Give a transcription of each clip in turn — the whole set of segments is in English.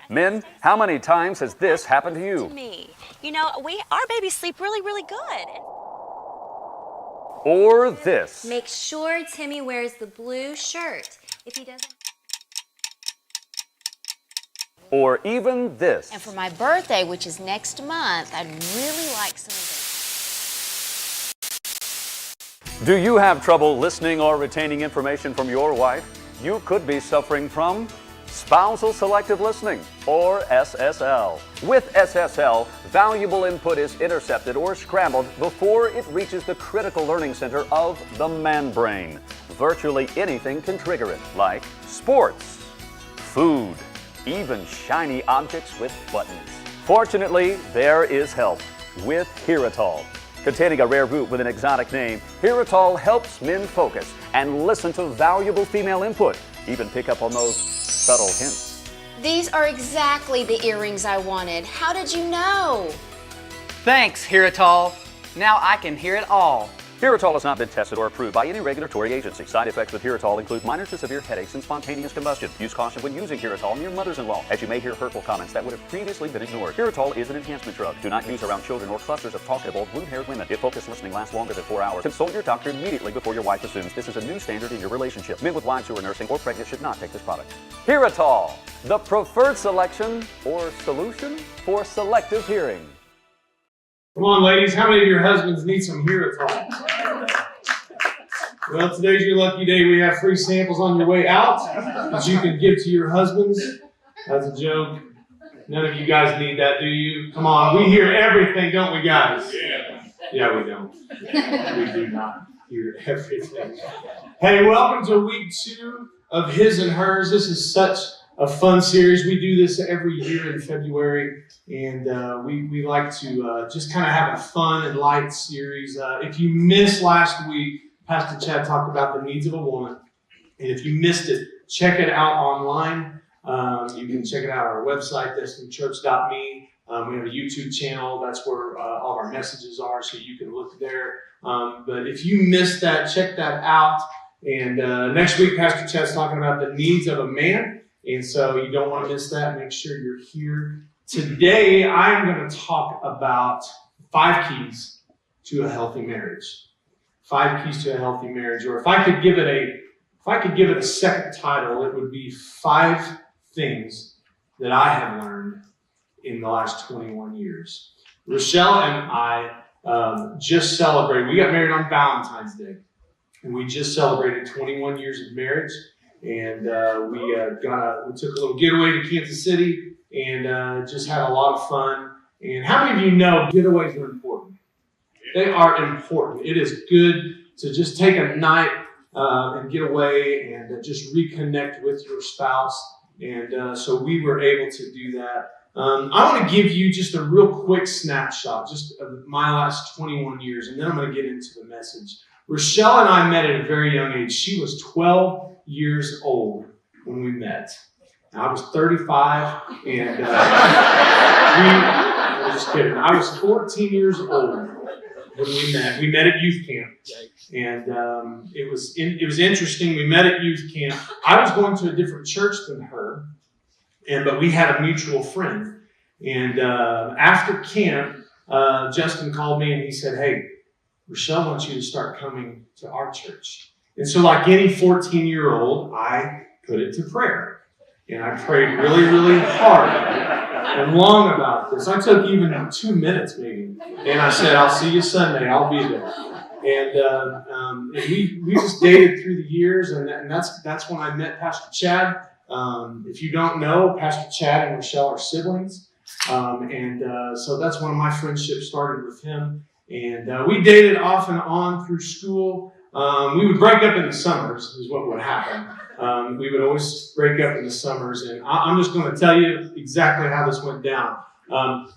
Men, how many times has this happened to you? To me, our babies sleep really, really good. Or this? Make sure Timmy wears the blue shirt. If he doesn't. Or even this? And for my birthday, which is next month, I'd really like some of this. Do you have trouble listening or retaining information from your wife? You could be suffering from spousal selective listening, or SSL. With SSL, valuable input is intercepted or scrambled before it reaches the critical learning center of the man brain. Virtually anything can trigger it, like sports, food, even shiny objects with buttons. Fortunately, there is help with Heritol. Containing a rare root with an exotic name, Heritol helps men focus and listen to valuable female input, even pick up on those subtle hints. These are exactly the earrings I wanted. How did you know? Thanks, Heritol. Now I can hear it all. Heritol has not been tested or approved by any regulatory agency. Side effects with Heritol include minor to severe headaches and spontaneous combustion. Use caution when using Heritol near mothers-in-law, as you may hear hurtful comments that would have previously been ignored. Heritol is an enhancement drug. Do not use around children or clusters of talkative old blue-haired women. If focused listening lasts longer than 4 hours, consult your doctor immediately before your wife assumes this is a new standard in your relationship. Men with wives who are nursing or pregnant should not take this product. Heritol, the preferred selection or solution for selective hearing. Come on, ladies. How many of your husbands need some Heritol? Well, today's your lucky day. We have free samples on your way out that you can give to your husbands. That's a joke. None of you guys need that, do you? Come on. We hear everything, don't we, guys? Yeah, we don't. We do not hear everything. Hey, welcome to week 2 of His and Hers. This is such a fun series. We do this every year in February, and we like to just kind of have a fun and light series. If you missed last week, Pastor Chad talked about the needs of a woman, and if you missed it, check it out online. You can check it out on our website, destinchurch.me. We have a YouTube channel. That's where all of our messages are, so you can look there. But if you missed that, check that out. And next week, Pastor Chad's talking about the needs of a man. And so you don't want to miss that. Make sure you're here. Today, I'm going to talk about 5 keys to a healthy marriage. 5 keys to a healthy marriage. Or if I could give it a second title, it would be 5 things that I have learned in the last 21 years. Rochelle and I just celebrated. We got married on Valentine's Day. And we just celebrated 21 years of marriage. And we took a little getaway to Kansas City and just had a lot of fun. And how many of you know getaways are important? They are important. It is good to just take a night and get away and just reconnect with your spouse. And so we were able to do that. I want to give you just a real quick snapshot just of my last 21 years, and then I'm going to get into the message. Rochelle and I met at a very young age. She was 12 years old when we met. I was 35, and I'm just kidding. I was 14 years old when we met. We met at youth camp, and it was interesting. We met at youth camp. I was going to a different church than her, but we had a mutual friend. And after camp, Justin called me and he said, "Hey, Rochelle wants you to start coming to our church." And so like any 14-year-old, I put it to prayer. And I prayed really, really hard and long about this. I took even 2 minutes maybe. And I said, "I'll see you Sunday. I'll be there." And we just dated through the years. And that's when I met Pastor Chad. If you don't know, Pastor Chad and Rochelle are siblings. So that's when my friendship started with him. And we dated off and on through school. We would break up in the summers, is what would happen. We would always break up in the summers. And I'm just going to tell you exactly how this went down.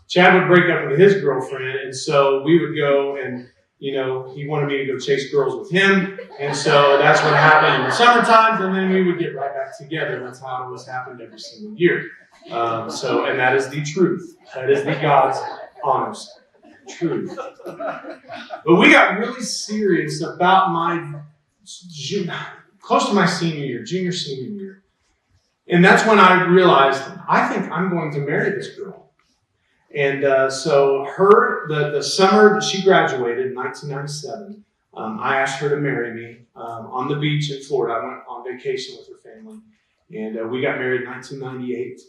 Chad would break up with his girlfriend, and so we would go and, he wanted me to go chase girls with him. And so that's what happened in the summer times, and then we would get right back together. That's how it always happened every single year. And that is the truth. That is the God's honest truth. But we got really serious about close to my senior year, junior, senior year. And that's when I realized, I think I'm going to marry this girl. And so the summer that she graduated in 1997, I asked her to marry me on the beach in Florida. I went on vacation with her family. And we got married in 1998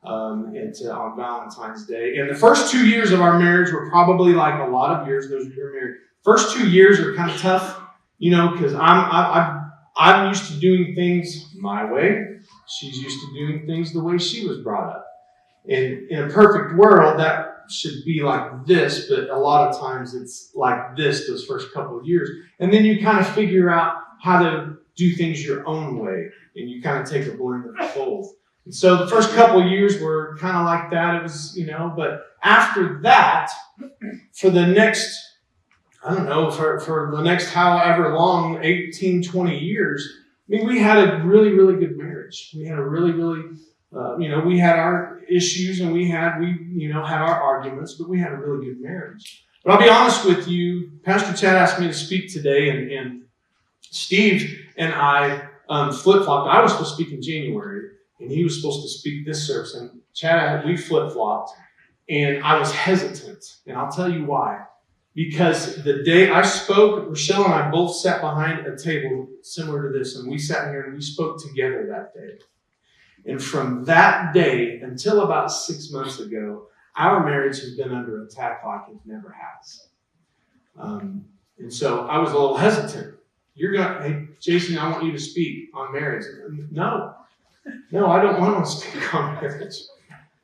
on Valentine's Day. And the first 2 years of our marriage were probably like a lot of years. Those of you who are married. First 2 years are kind of tough, because I'm used to doing things my way. She's used to doing things the way she was brought up. And in a perfect world, that should be like this, but a lot of times it's like this those first couple of years. And then you kind of figure out how to do things your own way, and you kind of take a blend of both. And so the first couple of years were kind of like that. It was, but after that, for the next, I don't know, for the next however long, 18, 20 years, we had a really, really good marriage. We had a really, really, we had our issues and we had our arguments, but we had a really good marriage. But I'll be honest with you, Pastor Chad asked me to speak today, and Steve and I flip-flopped. I was supposed to speak in January, and he was supposed to speak this service. And Chad, we flip-flopped, and I was hesitant. And I'll tell you why. Because the day I spoke, Rochelle and I both sat behind a table similar to this, and we sat here and we spoke together that day. And from that day until about 6 months ago, our marriage has been under attack like it never has. And so I was a little hesitant. Hey, Jason, I want you to speak on marriage. No, I don't want to speak on marriage.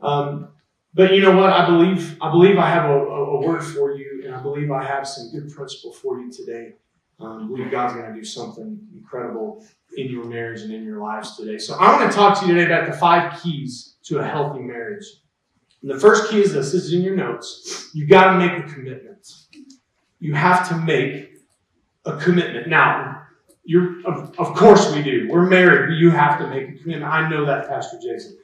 But you know what? I believe I have a word for you, and I believe I have some good principle for you today. I believe God's going to do something incredible in your marriage and in your lives today. So I want to talk to you today about the 5 keys to a healthy marriage. And the first key is this. This is in your notes. You've got to make a commitment. You have to make a commitment. Now, of course we do. We're married, but you have to make a commitment. I know that, Pastor Jason.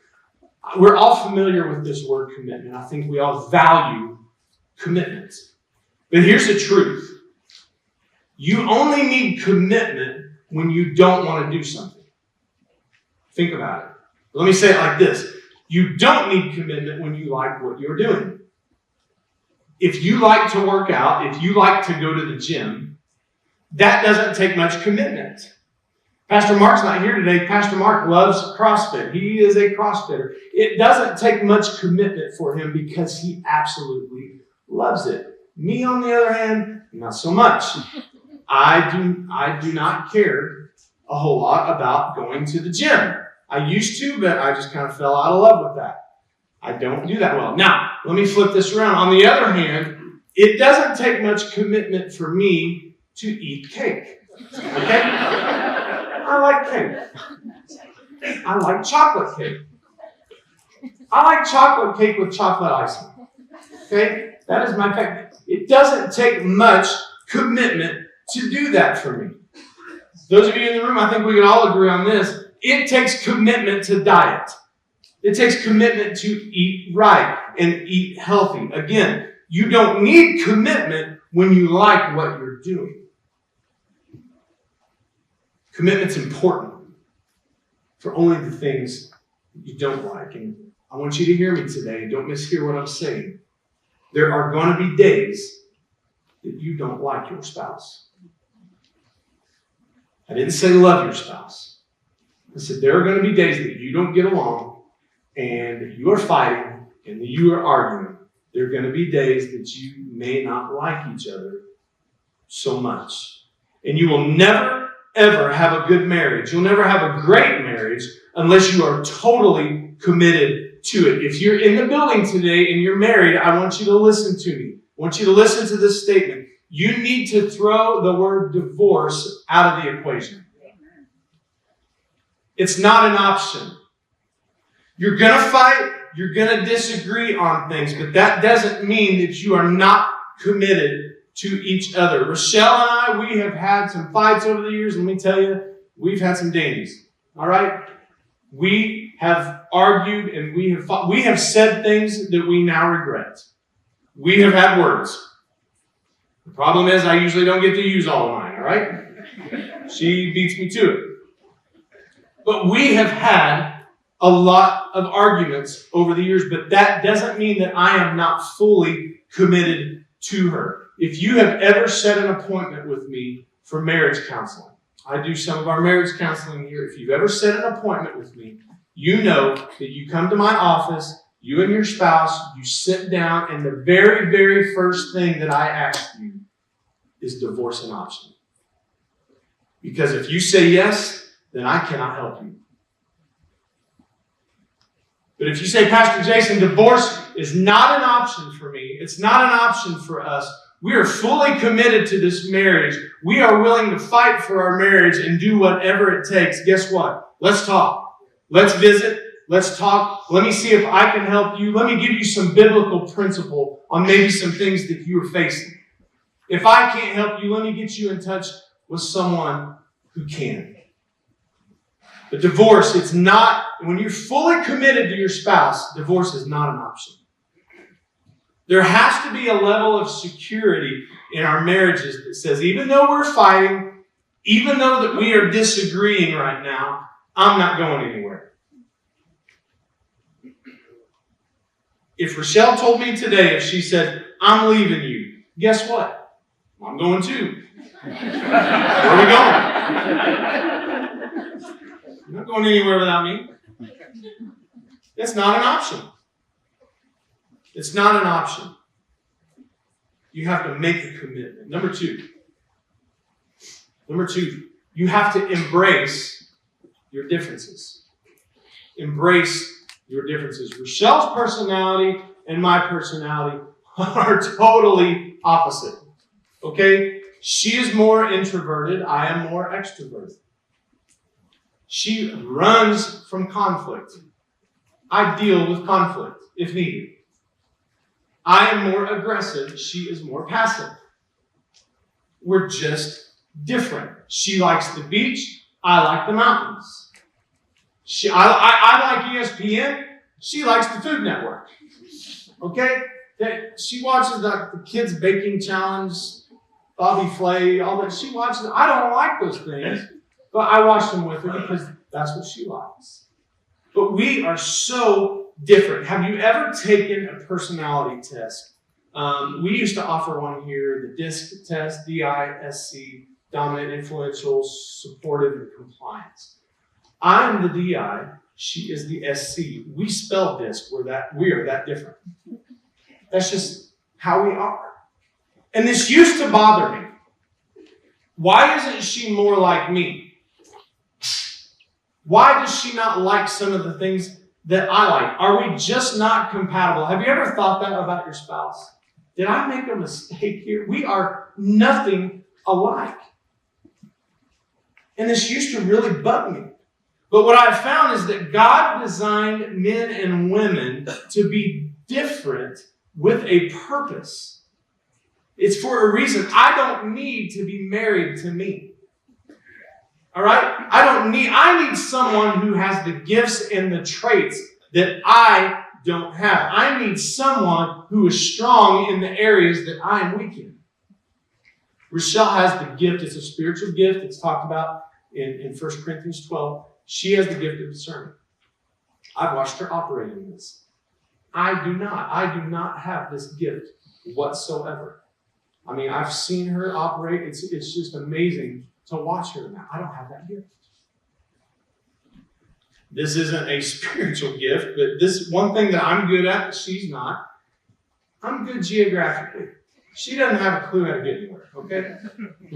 We're all familiar with this word commitment. I think we all value commitment. But here's the truth. You only need commitment when you don't want to do something. Think about it. Let me say it like this. You don't need commitment when you like what you're doing. If you like to work out, if you like to go to the gym, that doesn't take much commitment. Pastor Mark's not here today. Pastor Mark loves CrossFit. He is a CrossFitter. It doesn't take much commitment for him because he absolutely loves it. Me, on the other hand, not so much. I do not care a whole lot about going to the gym. I used to, but I just kind of fell out of love with that. I don't do that well. Now, let me flip this around. On the other hand, it doesn't take much commitment for me to eat cake. Okay? I like cake. I like chocolate cake. I like chocolate cake with chocolate icing. Okay? That is my favorite. It doesn't take much commitment to do that for me. Those of you in the room, I think we can all agree on this. It takes commitment to diet. It takes commitment to eat right and eat healthy. Again, you don't need commitment when you like what you're doing. Commitment's important for only the things you don't like. And I want you to hear me today. Don't mishear what I'm saying. There are going to be days that you don't like your spouse. I didn't say love your spouse. I said there are going to be days that you don't get along and you are fighting and you are arguing. There are going to be days that you may not like each other so much. And you will never, ever have a good marriage. You'll never have a great marriage unless you are totally committed to it. If you're in the building today and you're married, I want you to listen to me. I want you to listen to this statement. You need to throw the word divorce out of the equation. It's not an option. You're going to fight. You're going to disagree on things, but that doesn't mean that you are not committed to each other. Rochelle and I, we have had some fights over the years. Let me tell you, we've had some dandies. All right? We have argued and we have fought. We have said things that we now regret. We have had words. The problem is I usually don't get to use all of mine, all right? She beats me to it. But we have had a lot of arguments over the years, but that doesn't mean that I am not fully committed to her. If you have ever set an appointment with me for marriage counseling, I do some of our marriage counseling here. If you've ever set an appointment with me, you know that you come to my office, you and your spouse, you sit down, and the very, very first thing that I ask you is divorce an option. Because if you say yes, then I cannot help you. But if you say, Pastor Jason, divorce is not an option for me, it's not an option for us, we are fully committed to this marriage, we are willing to fight for our marriage and do whatever it takes, guess what? Let's talk. Let's visit. Let's talk. Let me see if I can help you. Let me give you some biblical principle on maybe some things that you are facing. If I can't help you, let me get you in touch with someone who can. But divorce, it's not, when you're fully committed to your spouse, divorce is not an option. There has to be a level of security in our marriages that says, even though we're fighting, even though that we are disagreeing right now, I'm not going anywhere. If Rochelle told me today, if she said, I'm leaving you, guess what? I'm going too. Where are we going? You're not going anywhere without me. That's not an option. It's not an option. You have to make a commitment. Number two, you have to embrace your differences. Embrace your differences. Rochelle's personality and my personality are totally opposite. Okay? She is more introverted. I am more extroverted. She runs from conflict. I deal with conflict if needed. I am more aggressive. She is more passive. We're just different. She likes the beach. I like the mountains. I like ESPN. She likes the Food Network. Okay? She watches the kids' baking challenge, Bobby Flay, all that. She watches. I don't like those things, but I watch them with her because that's what she likes. But we are so different. Have you ever taken a personality test? We used to offer one here, the DISC test, D-I-S-C, dominant, influential, supportive, and compliance. I'm the D-I, she is the S-C. We spell DISC, we are that different. That's just how we are. And this used to bother me. Why isn't she more like me? Why does she not like some of the things that I like? Are we just not compatible? Have you ever thought that about your spouse? Did I make a mistake here? We are nothing alike. And this used to really bug me. But what I've found is that God designed men and women to be different with a purpose. It's for a reason. I don't need to be married to me. All right? I need someone who has the gifts and the traits that I don't have. I need someone who is strong in the areas that I am weak in. Rochelle has the gift. It's a spiritual gift. It's talked about in 1 Corinthians 12. She has the gift of discernment. I've watched her operate in this. I do not have this gift whatsoever. I mean, I've seen her operate. It's just amazing to watch her now. I don't have that gift. This isn't a spiritual gift, but this one thing that I'm good at that she's not. I'm good geographically. She doesn't have a clue how to get anywhere, okay?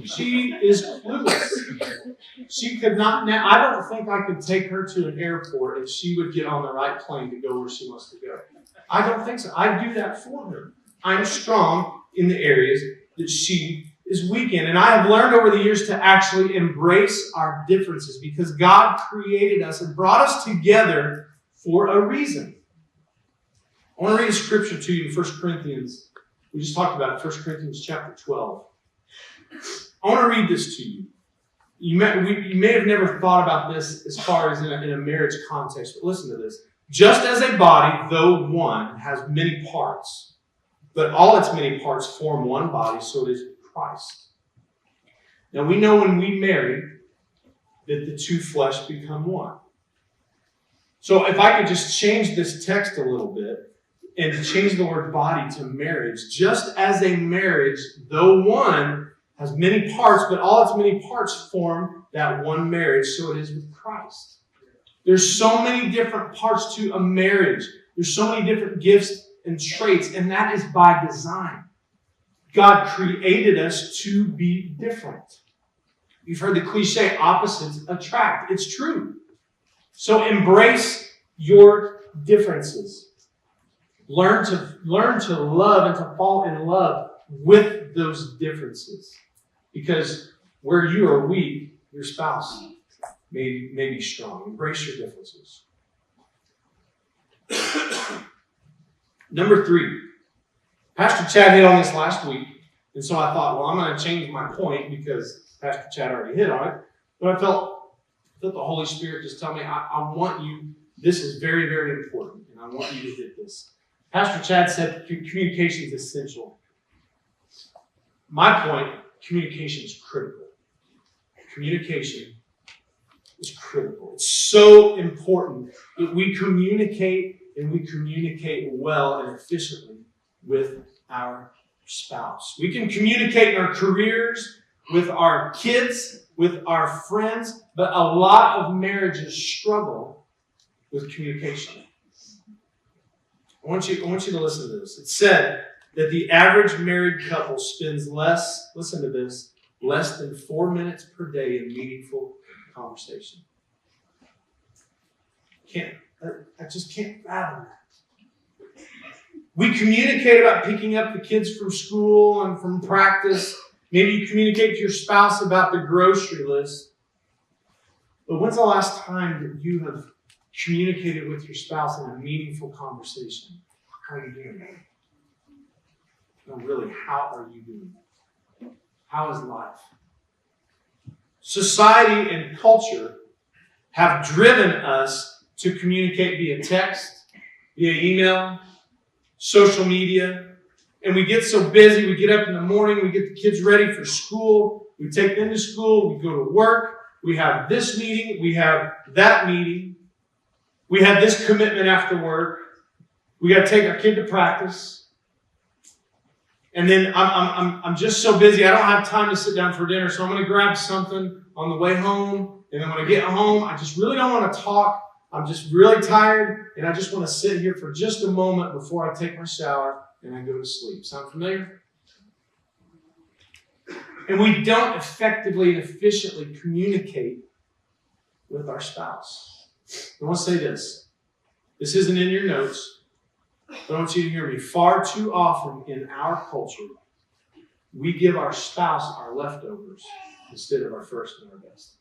She is clueless. She could not, now, I don't think I could take her to an airport if she would get on the right plane to go where she wants to go. I don't think so. I do that for her. I'm strong in the areas that she is weak in. And I have learned over the years to actually embrace our differences because God created us and brought us together for a reason. I want to read a scripture to you in 1 Corinthians. We just talked about it, 1 Corinthians chapter 12. I want to read this to you. You may have never thought about this as far as in a marriage context, but listen to this. Just as a body, though one, has many parts, but all its many parts form one body, so it is Christ. Now we know when we marry that the two flesh become one. So if I could just change this text a little bit and change the word body to marriage, just as a marriage, though one, has many parts, but all its many parts form that one marriage, so it is with Christ. There's so many different parts to a marriage. There's so many different gifts and traits, and that is by design. God created us to be different. You've heard the cliche, opposites attract. It's true. So embrace your differences. Learn to love and to fall in love with those differences. Because where you are weak, your spouse may be strong. Embrace your differences. Number 3. Pastor Chad hit on this last week. And so I thought, well, I'm going to change my point because Pastor Chad already hit on it. But I felt the Holy Spirit just tell me, I want you, this is very, very important. And I want you to hit this. Pastor Chad said communication is essential. My point, communication is critical. Communication is critical. It's so important that we communicate and we communicate well and efficiently with our spouse. We can communicate in our careers, with our kids, with our friends, but a lot of marriages struggle with communication. I want you to listen to this. It said that the average married couple spends less than 4 minutes per day in meaningful conversation. I just can't fathom that. We communicate about picking up the kids from school and from practice. Maybe you communicate to your spouse about the grocery list. But when's the last time that you have communicated with your spouse in a meaningful conversation? How are you doing? No, really, how are you doing? How is life? Society and culture have driven us to communicate via text, via email, social media, and we get so busy. We get up in the morning, we get the kids ready for school, we take them to school, we go to work, we have this meeting, we have that meeting, we have this commitment after work, we got to take our kid to practice, and then I'm just so busy, I don't have time to sit down for dinner, so I'm going to grab something on the way home, and then when I get home, I just really don't want to talk. I'm just really tired, and I just want to sit here for just a moment before I take my shower and I go to sleep. Sound familiar? And we don't effectively and efficiently communicate with our spouse. I want to say this. This isn't in your notes, but I want you to hear me. Far too often in our culture, we give our spouse our leftovers instead of our first and our best.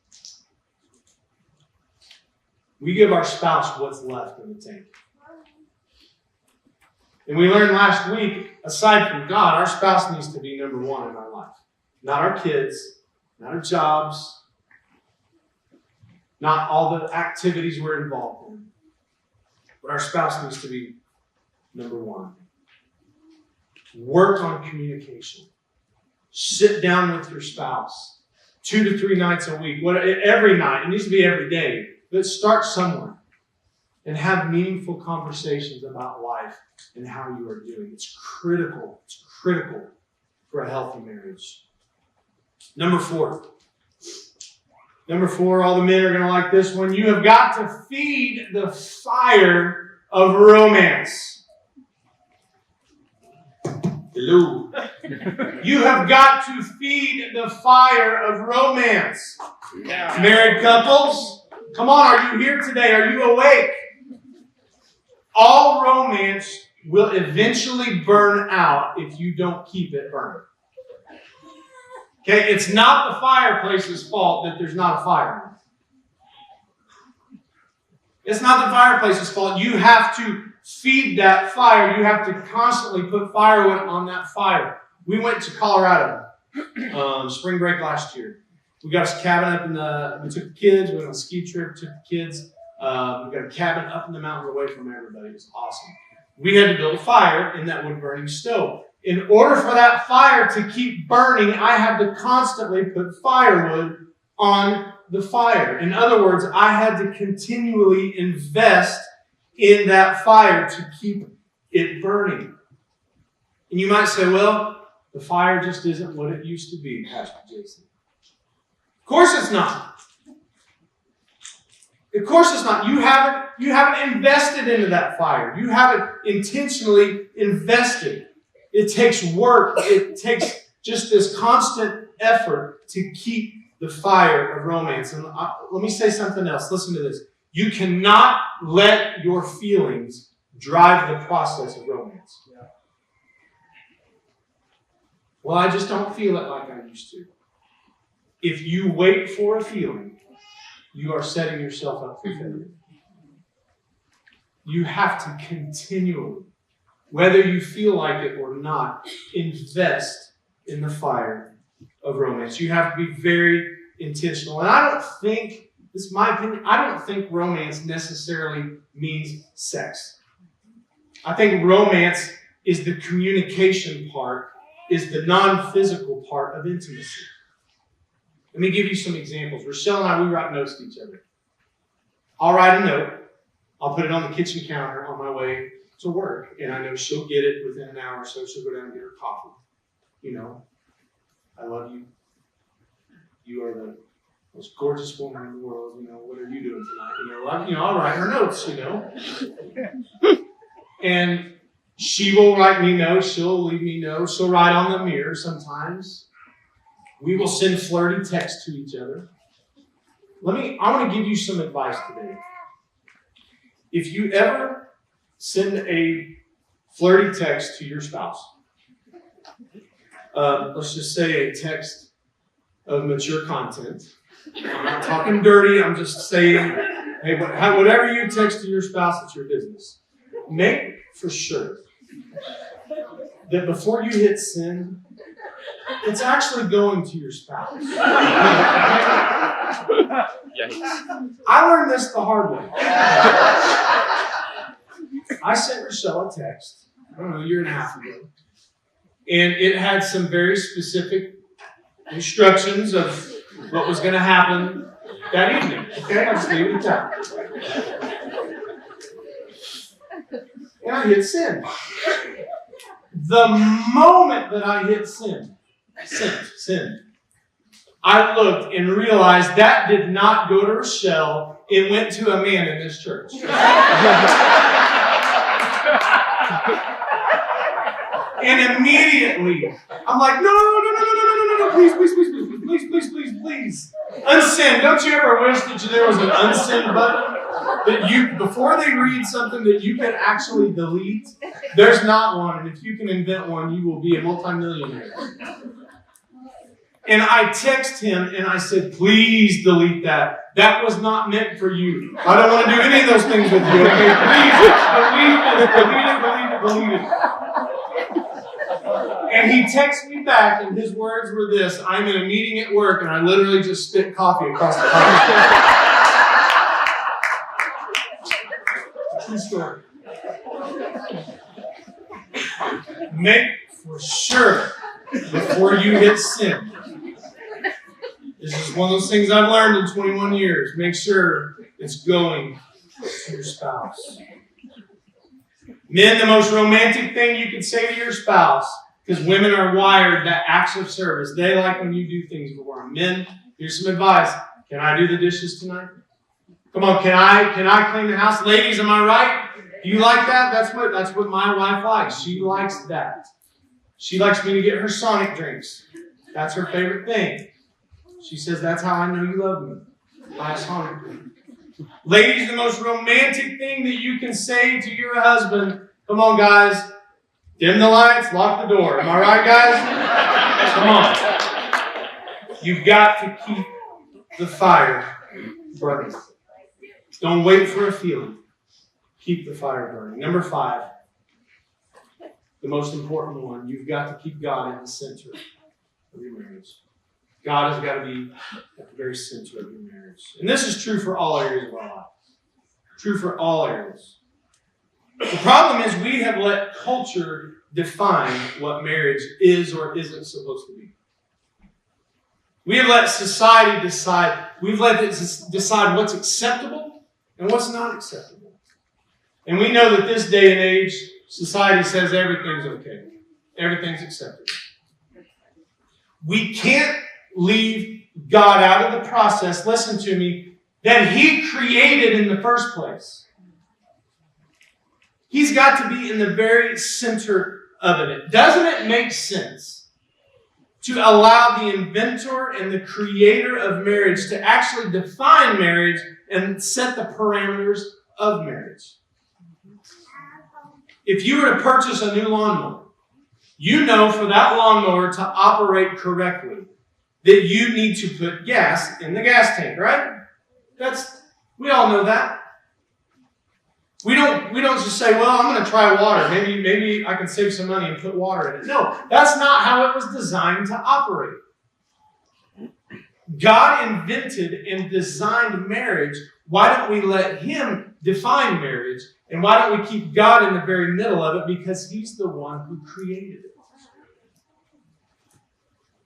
We give our spouse what's left in the tank. And we learned last week, aside from God, our spouse needs to be number one in our life. Not our kids, not our jobs, not all the activities we're involved in. But our spouse needs to be number one. Work on communication. Sit down with your spouse 2 to 3 nights a week. Every night. It needs to be every day. But start somewhere and have meaningful conversations about life and how you are doing. It's critical. It's critical for a healthy marriage. Number 4. All the men are going to like this one. You have got to feed the fire of romance. Hello. You have got to feed the fire of romance. Yeah. Married couples, come on, are you here today? Are you awake? All romance will eventually burn out if you don't keep it burning. Okay, it's not the fireplace's fault that there's not a fire. It's not the fireplace's fault. You have to feed that fire. You have to constantly put firewood on that fire. We went to Colorado spring break last year. We got a cabin we took the kids, we went on a ski trip, took the kids. We got a cabin up in the mountains away from everybody. It was awesome. We had to build a fire in that wood-burning stove. In order for that fire to keep burning, I had to constantly put firewood on the fire. In other words, I had to continually invest in that fire to keep it burning. And you might say, well, the fire just isn't what it used to be, Pastor Jason. Of course it's not. Of course it's not. You haven't invested into that fire. You haven't intentionally invested. It takes work. It takes just this constant effort to keep the fire of romance. And let me say something else. Listen to this. You cannot let your feelings drive the process of romance. Well, I just don't feel it like I used to. If you wait for a feeling, you are setting yourself up for failure. You have to continually, whether you feel like it or not, invest in the fire of romance. You have to be very intentional. And I don't think, this is my opinion, I don't think romance necessarily means sex. I think romance is the communication part, is the non-physical part of intimacy. Let me give you some examples. Rochelle and I, we write notes to each other. I'll write a note. I'll put it on the kitchen counter on my way to work. And I know she'll get it within an hour or so. She'll go down and get her coffee. You know, I love you. You are the most gorgeous woman in the world. You know, what are you doing tonight? I'll write her notes, And she will write me notes. She'll leave me notes. She'll write on the mirror sometimes. We will send flirty texts to each other. I want to give you some advice today. If you ever send a flirty text to your spouse, let's just say a text of mature content. I'm not talking dirty. I'm just saying, hey, whatever you text to your spouse, it's your business. Make for sure that before you hit send, it's actually going to your spouse. I learned this the hard way. I sent Rochelle a text, I don't know, a year and a half ago. And it had some very specific instructions of what was going to happen that evening. Okay, I'll just leave it at that. And I hit send. The moment that I hit send, I looked and realized that did not go to Rochelle. It went to a man in this church. And immediately, I'm like, no, please. Unsend. Don't you ever wish that there was an unsend button? That you, before they read something that you can actually delete? There's not one. And if you can invent one, you will be a multimillionaire. And I text him and I said, please delete that. That was not meant for you. I don't want to do any of those things with you. Okay, please delete it. And he texted me back, and his words were this: I'm in a meeting at work, and I literally just spit coffee across the coffee. True story. Make for sure before you hit send. This is one of those things I've learned in 21 years. Make sure it's going to your spouse. Men, the most romantic thing you can say to your spouse, because women are wired that acts of service. They like when you do things for them. Men, here's some advice. Can I do the dishes tonight? Come on, can I clean the house? Ladies, am I right? Do you like that? That's what my wife likes. She likes that. She likes me to get her Sonic drinks. That's her favorite thing. She says, that's how I know you love me. Buy a Sonic drink. Ladies, the most romantic thing that you can say to your husband, come on, guys, dim the lights, lock the door. Am I right, guys? Come on. You've got to keep the fire burning. Don't wait for a feeling. Keep the fire burning. Number 5, the most important one, you've got to keep God in the center of your marriage. God has got to be at the very center of your marriage. And this is true for all areas of our life. True for all areas. The problem is we have let culture define what marriage is or isn't supposed to be. We have let society decide. We've let it decide what's acceptable and what's not acceptable. And we know that this day and age, society says everything's okay. Everything's acceptable. We can't leave God out of the process, listen to me, that He created in the first place. He's got to be in the very center of it. Doesn't it make sense to allow the inventor and the creator of marriage to actually define marriage and set the parameters of marriage? If you were to purchase a new lawnmower, you know for that lawnmower to operate correctly that you need to put gas in the gas tank, right? We all know that. We don't just say, well, I'm going to try water. Maybe I can save some money and put water in it. No, that's not how it was designed to operate. God invented and designed marriage. Why don't we let Him define marriage? And why don't we keep God in the very middle of it? Because He's the one who created it.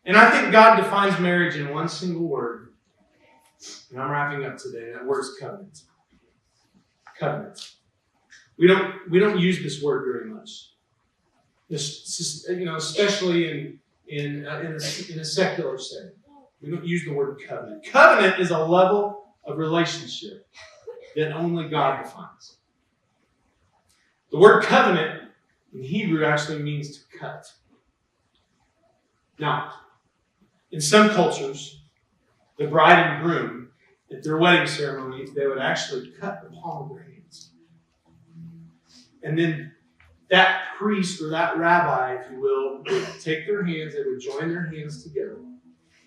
And I think God defines marriage in one single word. And I'm wrapping up today. That word is covenant. Covenant. We don't use this word very much. Especially in a secular setting. We don't use the word covenant. Covenant is a level of relationship that only God defines. The word covenant in Hebrew actually means to cut. Now, in some cultures, the bride and groom, at their wedding ceremonies, they would actually cut the palm of their hands. And then that priest or that rabbi, if you will, would take their hands, they would join their hands together, and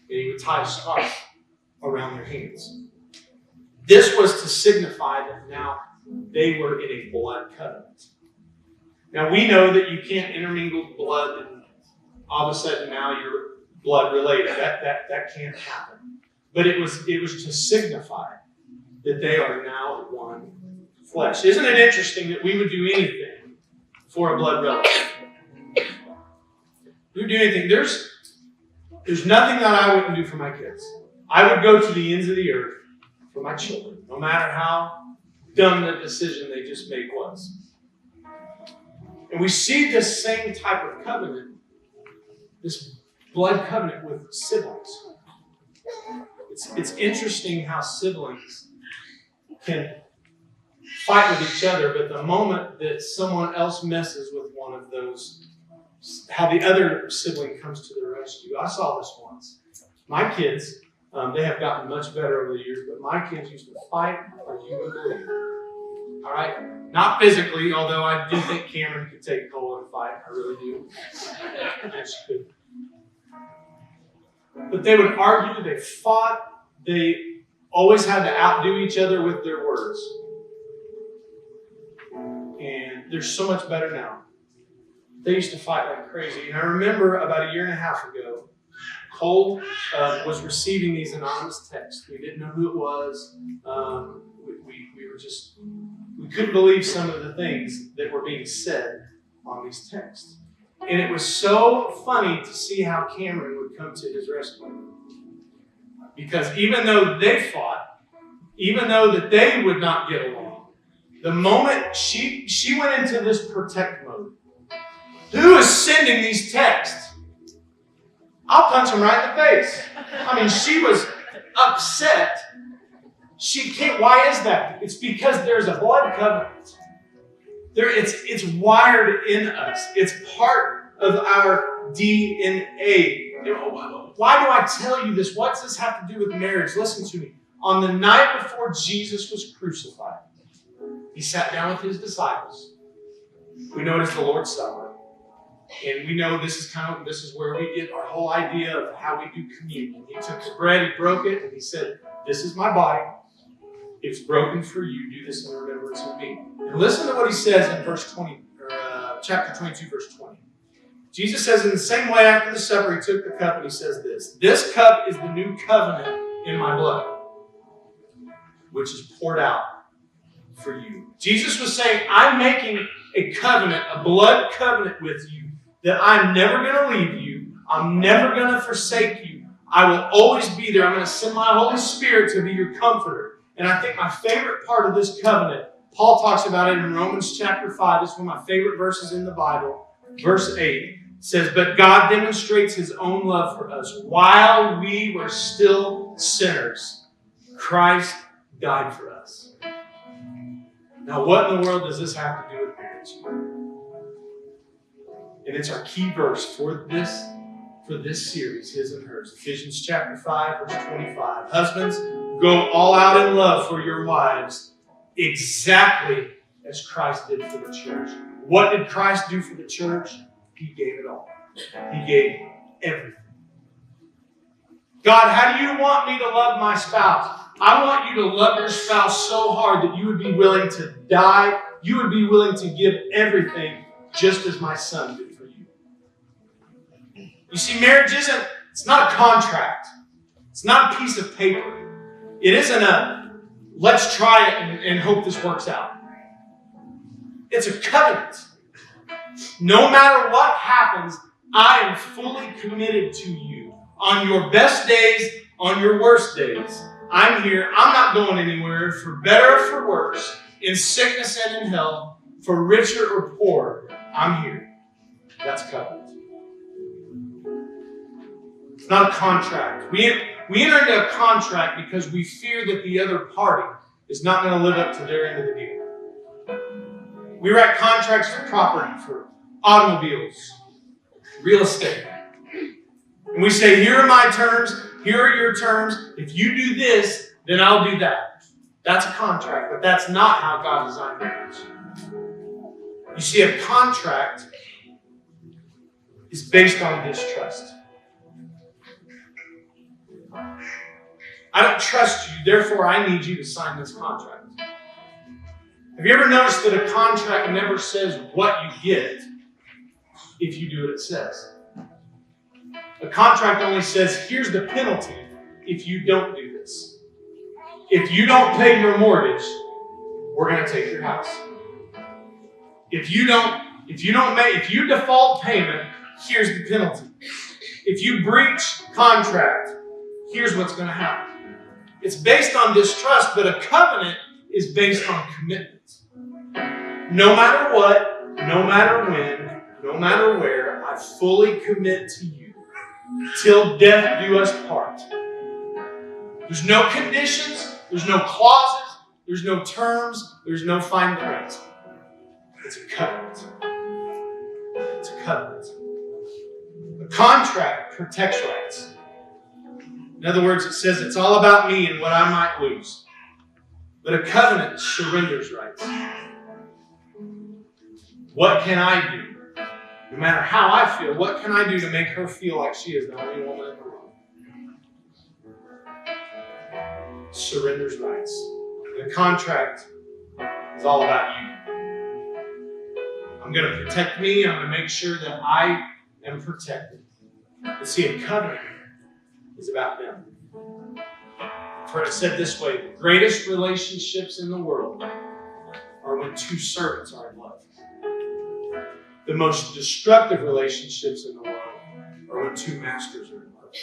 he would tie a scarf around their hands. This was to signify that now they were in a blood covenant. Now we know that you can't intermingle blood and all of a sudden now you're blood related. That can't happen. But it was to signify that they are now one flesh. Isn't it interesting that we would do anything for a blood relative? We would do anything. There's nothing that I wouldn't do for my kids. I would go to the ends of the earth for my children, no matter how dumb the decision they just made was. And we see this same type of covenant, this blood covenant with siblings. It's interesting how siblings can fight with each other, but the moment that someone else messes with one of those, how the other sibling comes to their rescue. I saw this once. My kids, they have gotten much better over the years, but my kids used to fight like you would believe. All right? Not physically, although I do think Cameron could take Cole in a fight. I really do. Yes, she could. But they would argue, they fought, they always had to outdo each other with their words. And they're so much better now. They used to fight like crazy. And I remember about a year and a half ago, Cole was receiving these anonymous texts. We didn't know who it was. We couldn't believe some of the things that were being said on these texts. And it was so funny to see how Cameron would come to his rescue. Because even though they fought, even though that they would not get along, the moment she went into this protect mode. Who is sending these texts? I'll punch him right in the face. I mean, she was upset. She can't. Why is that? It's because there's a blood covenant. It's wired in us. It's part of our DNA. Why do I tell you this? What does this have to do with marriage? Listen to me. On the night before Jesus was crucified, he sat down with his disciples. We know it as the Lord's Supper. And we know this is where we get our whole idea of how we do communion. He took the bread, he broke it, and he said, "This is my body. It's broken for you. Do this in remembrance of me." And listen to what he says in chapter 22, verse 20. Jesus says, in the same way after the supper, he took the cup and he says this, "This cup is the new covenant in my blood, which is poured out for you." Jesus was saying, I'm making a covenant, a blood covenant with you, that I'm never going to leave you. I'm never going to forsake you. I will always be there. I'm going to send my Holy Spirit to be your comforter. And I think my favorite part of this covenant, Paul talks about it in Romans chapter 5. It's one of my favorite verses in the Bible. Verse 8 says, "But God demonstrates His own love for us. While we were still sinners, Christ died for us." Now, what in the world does this have to do with marriage? And it's our key verse for this series, His and Hers. Ephesians chapter 5, verse 25. "Husbands, go all out in love for your wives, exactly as Christ did for the church." What did Christ do for the church? He gave it all. He gave everything. God, how do you want me to love my spouse? I want you to love your spouse so hard that you would be willing to die. You would be willing to give everything, just as my son did for you. You see, marriage it's not a contract. It's not a piece of paper. It isn't a, let's try it and hope this works out. It's a covenant. No matter what happens, I am fully committed to you. On your best days, on your worst days, I'm here. I'm not going anywhere, for better or for worse, in sickness and in health, for richer or poor. I'm here. That's covenant. It's not a contract. We enter into a contract because we fear that the other party is not going to live up to their end of the deal. We write contracts for property, for automobiles, real estate. And we say, here are my terms, here are your terms. If you do this, then I'll do that. That's a contract, but that's not how God designed marriage. You see, a contract is based on distrust. I don't trust you, therefore I need you to sign this contract. Have you ever noticed that a contract never says what you get if you do what it says? A contract only says, here's the penalty if you don't do this. If you don't pay your mortgage, we're going to take your house. If you default payment, here's the penalty. If you breach contract, here's what's going to happen. It's based on distrust, but a covenant is based on commitment. No matter what, no matter when, no matter where, I fully commit to you till death do us part. There's no conditions, there's no clauses, there's no terms, there's no fine print. It's a covenant. It's a covenant. A contract protects rights. In other words, it says it's all about me and what I might lose. But a covenant surrenders rights. What can I do? No matter how I feel, what can I do to make her feel like she is the only woman in the world? Surrenders rights. The contract is all about you. I'm going to protect me. I'm going to make sure that I am protected. But see, a covenant is about them. I've heard it said this way: the greatest relationships in the world are when two servants are in love. The most destructive relationships in the world are when two masters are in love.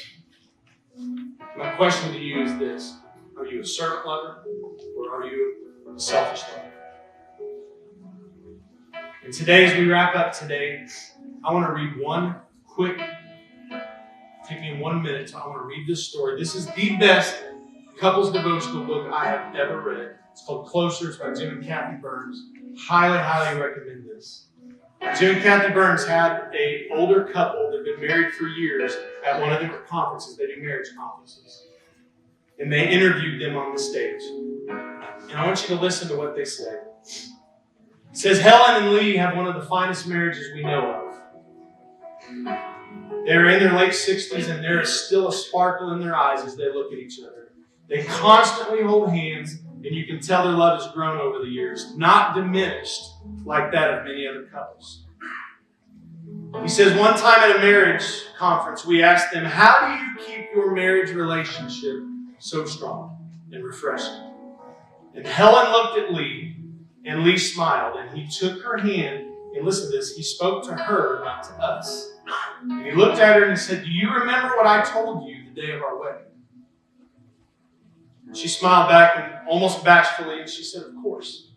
My question to you is this: are you a servant lover or are you a selfish lover? And today, as we wrap up today, I want to read one quick, take me 1 minute. I want to read this story. This is the best couples devotional book I have ever read. It's called Closer. It's by Jim and Kathy Burns. Highly, highly recommend this. Jim and Kathy Burns had an older couple that had been married for years at one of their conferences. They do marriage conferences. And they interviewed them on the stage. And I want you to listen to what they say. It says, Helen and Lee have one of the finest marriages we know of. They're in their late 60s and there is still a sparkle in their eyes as they look at each other. They constantly hold hands, and you can tell their love has grown over the years, not diminished like that of many other couples. He says, one time at a marriage conference, we asked them, how do you keep your marriage relationship so strong and refreshing? And Helen looked at Lee, and Lee smiled, and he took her hand, and listen to this, he spoke to her, not to us. And he looked at her and he said, do you remember what I told you the day of our wedding? She smiled back and almost bashfully, and she said, of course.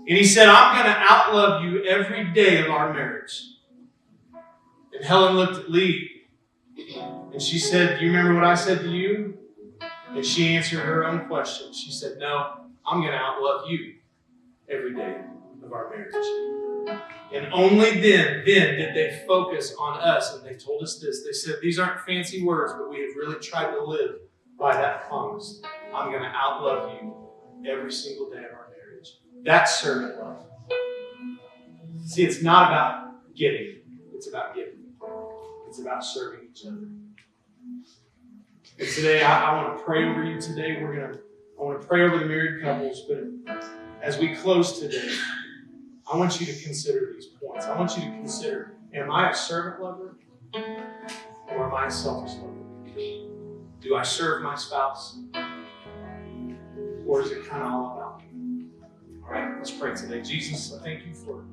And he said, I'm going to outlove you every day of our marriage. And Helen looked at Lee, and she said, do you remember what I said to you? And she answered her own question. She said, no, I'm going to outlove you every day of our marriage. And only then did they focus on us, and they told us this. They said, these aren't fancy words, but we have really tried to live by that promise. I'm going to outlove you every single day of our marriage. That's servant love. See, it's not about giving. It's about giving. It's about serving each other. And today, I want to pray over you today. I want to pray over the married couples, but as we close today, I want you to consider these points. I want you to consider, am I a servant lover or am I a selfish lover? Do I serve my spouse? Or is it kind of all about me? All right, let's pray today. Jesus, I thank you for